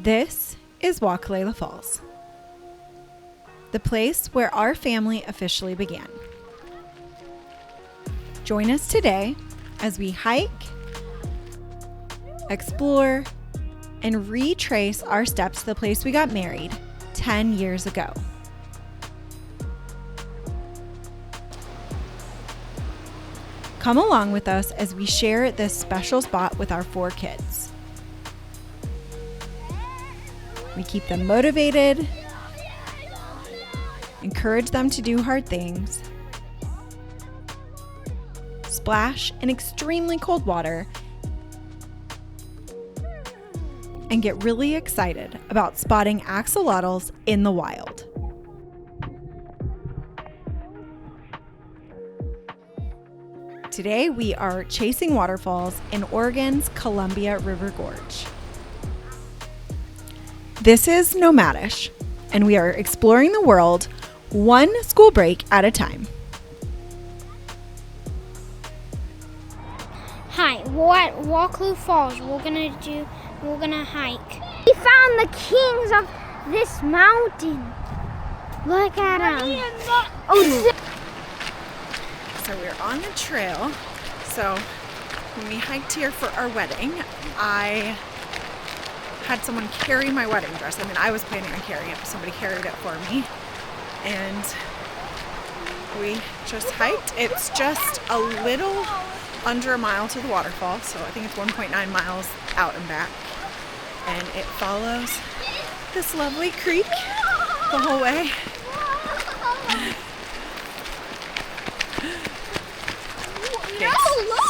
This is Wahclella Falls, the place where our family officially began. Join us today as we hike, explore, and retrace our steps to the place we got married 10 years ago. Come along with us as we share this special spot with our 4 kids. We keep them motivated, encourage them to do hard things, splash in extremely cold water, and get really excited about spotting axolotls in the wild. Today we are chasing waterfalls in Oregon's Columbia River Gorge. This is Nomadish, and we are exploring the world one school break at a time. Hi, we're at Wahclella Falls. We're gonna hike. We found the kings of this mountain. Look at them. So we're on the trail. So when we hiked here for our wedding, I had someone carry my wedding dress. I mean, I was planning on carrying it, but somebody carried it for me. And we just hiked. It's just a little under a mile to the waterfall, so I think it's 1.9 miles out and back. And it follows this lovely creek the whole way. Kids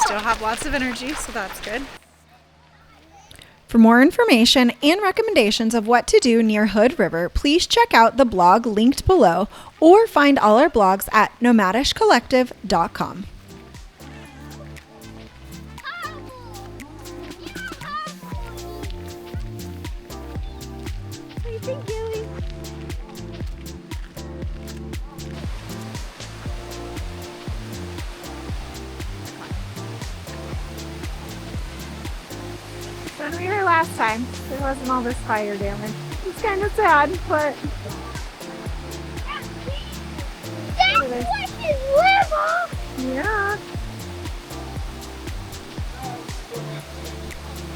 still have lots of energy, so that's good. For more information and recommendations of what to do near Hood River, please check out the blog linked below or find all our blogs at nomadishcollective.com. When we were here last time, there wasn't all this fire damage. It's kind of sad, but That's like his river. yeah.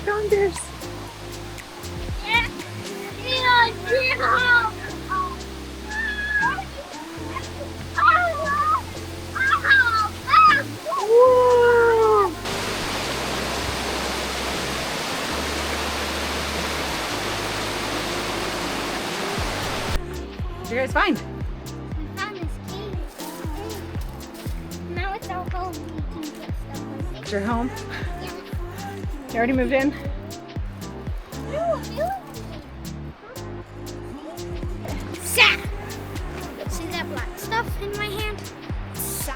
Founders. Whoa. You guys fine? We found this cave. Now it's our home. We can get stuff like this. Is your home? Yeah. You already moved in? Sa! See that black stuff in my hand? Sa!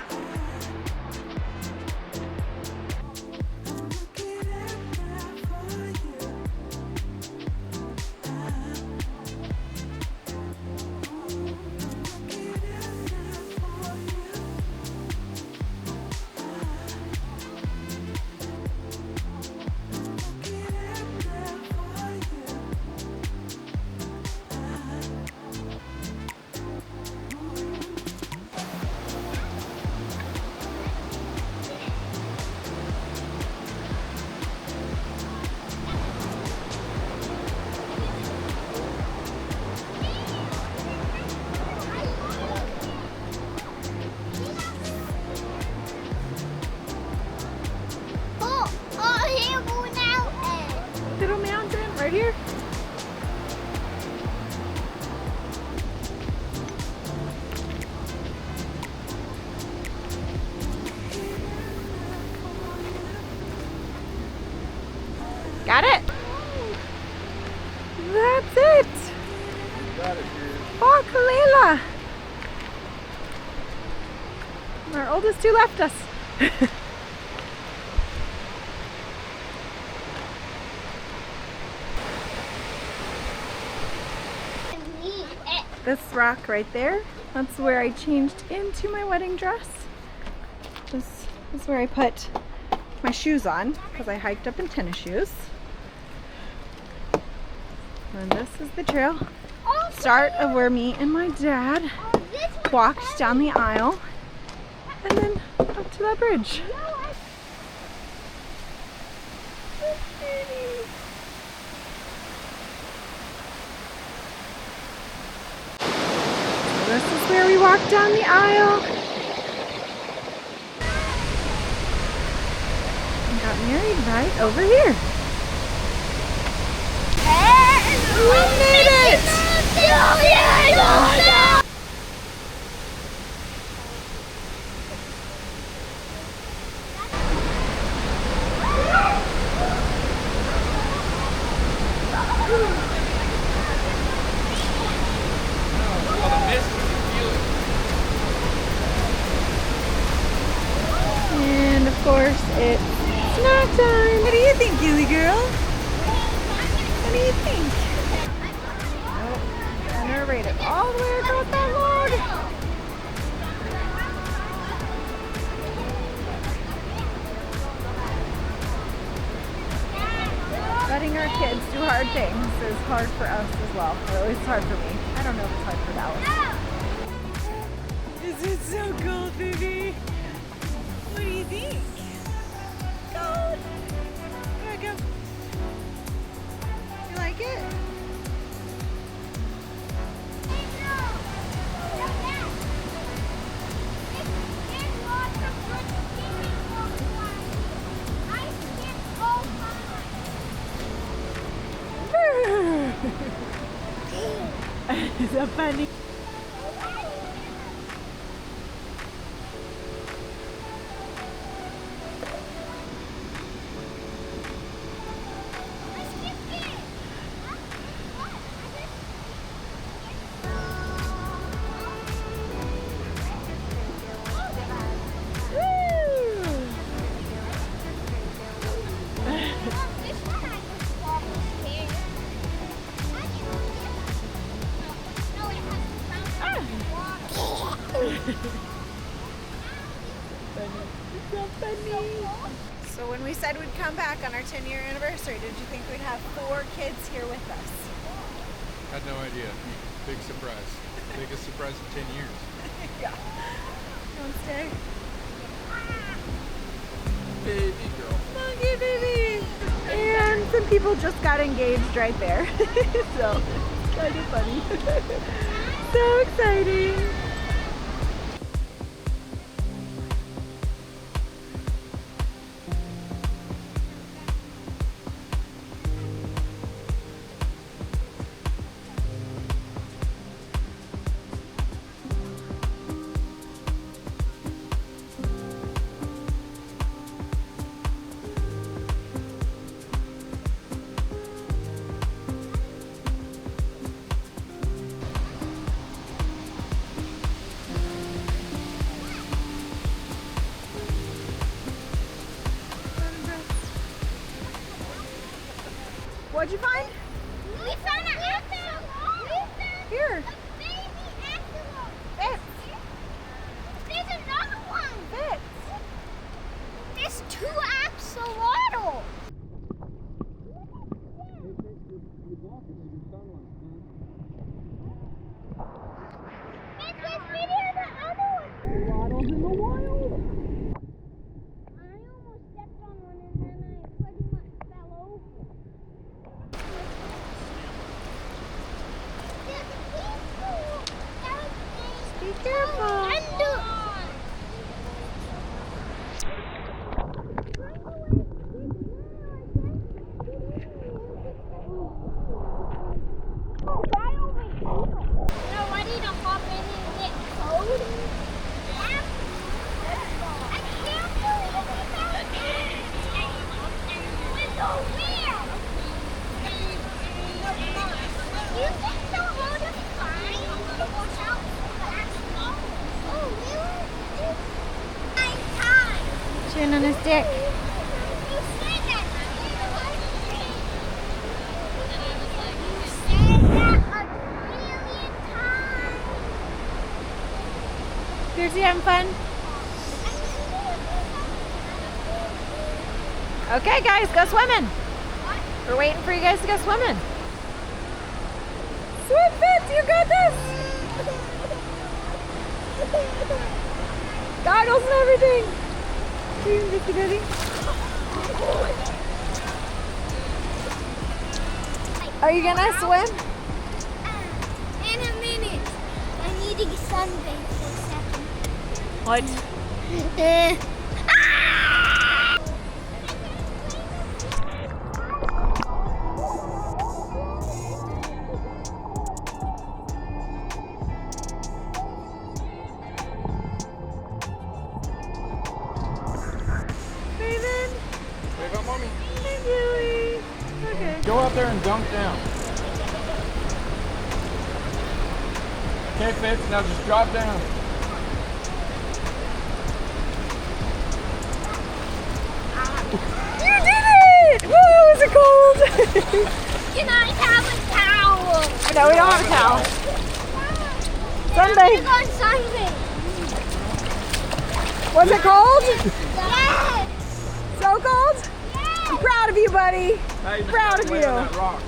Little mountain right here. Got it? That's it. Got it, Wahclella. Our oldest 2 left us. This rock right there, that's where I changed into my wedding dress. This is where I put my shoes on because I hiked up in tennis shoes. And this is the trail. Start of where me and my dad walked down the aisle and then up to that bridge. So this is where we walked down the aisle. And got married right over here. We made it! And of course it's snack time. What do you think, Gilly girl? What do you think? And we're rated all the way across that log. Letting our kids do hard things is hard for us as well. Or at least it's hard for me. I don't know if it's hard for Dallas. Is it so cold, baby? What do you think? Cold. There we go. You like it? Is that funny? So when we said we'd come back on our 10-year anniversary, did you think we'd have 4 kids here with us? Had no idea. Big surprise. Biggest surprise in 10 years. Yeah. You want to stay? Baby girl. Monkey baby! And some people just got engaged right there. So, it's kind of funny. So exciting! What'd you find? We found an axolotl. Here. A baby axolotl. Fitz. There's another one. Fitz. There's 2 axolotls. There's video of the other one. Waddles in the wild. I almost stepped on one and then I pretty much fell over. Be careful. Chin on his dick. Piercy, having fun? Okay, guys, go swimming. We're waiting for you guys to go swimming. Swim, Fitz, you got this! Goggles and everything! Risky baby. Are you gonna swim? In a minute. I need to sunbathe for a second. What? Wave up, mommy. Okay. Go out there and dunk down. Okay, Fitz, now just drop down. You did it! Woo, is it cold? Can I have a towel? No, we don't have a towel. I'm Sunday. gonna go sunbathe. Was it cold? Yes. So cold? I'm proud of you, buddy. Now you just Proud gotta of lay you. on that rock.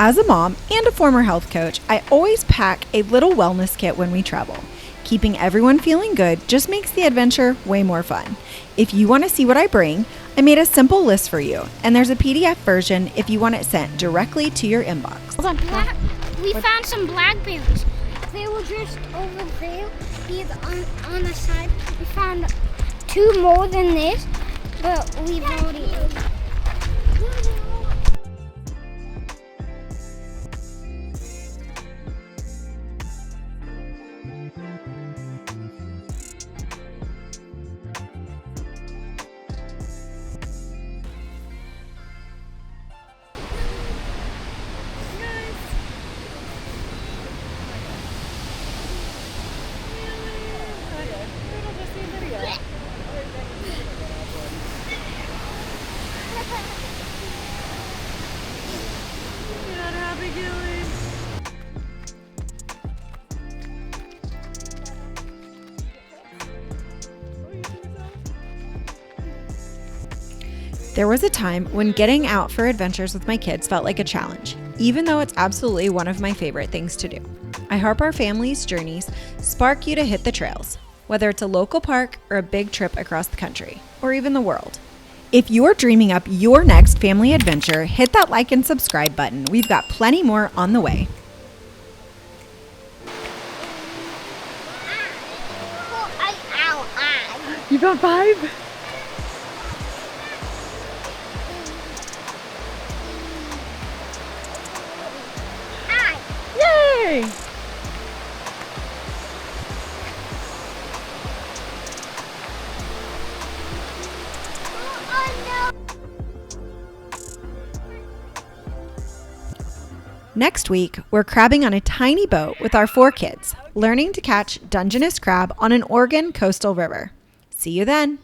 As a mom and a former health coach, I always pack a little wellness kit when we travel. Keeping everyone feeling good just makes the adventure way more fun. If you want to see what I bring, I made a simple list for you, and there's a PDF version if you want it sent directly to your inbox. We found some blackberries. They were just over there, here on the side. We found 2 more than this, but we've already. There was a time when getting out for adventures with my kids felt like a challenge, even though it's absolutely one of my favorite things to do. I hope our family's journeys spark you to hit the trails, whether it's a local park or a big trip across the country, or even the world. If you're dreaming up your next family adventure, hit that like and subscribe button. We've got plenty more on the way. You got 5? Yay! Next week, we're crabbing on a tiny boat with our 4 kids, learning to catch Dungeness crab on an Oregon coastal river. See you then.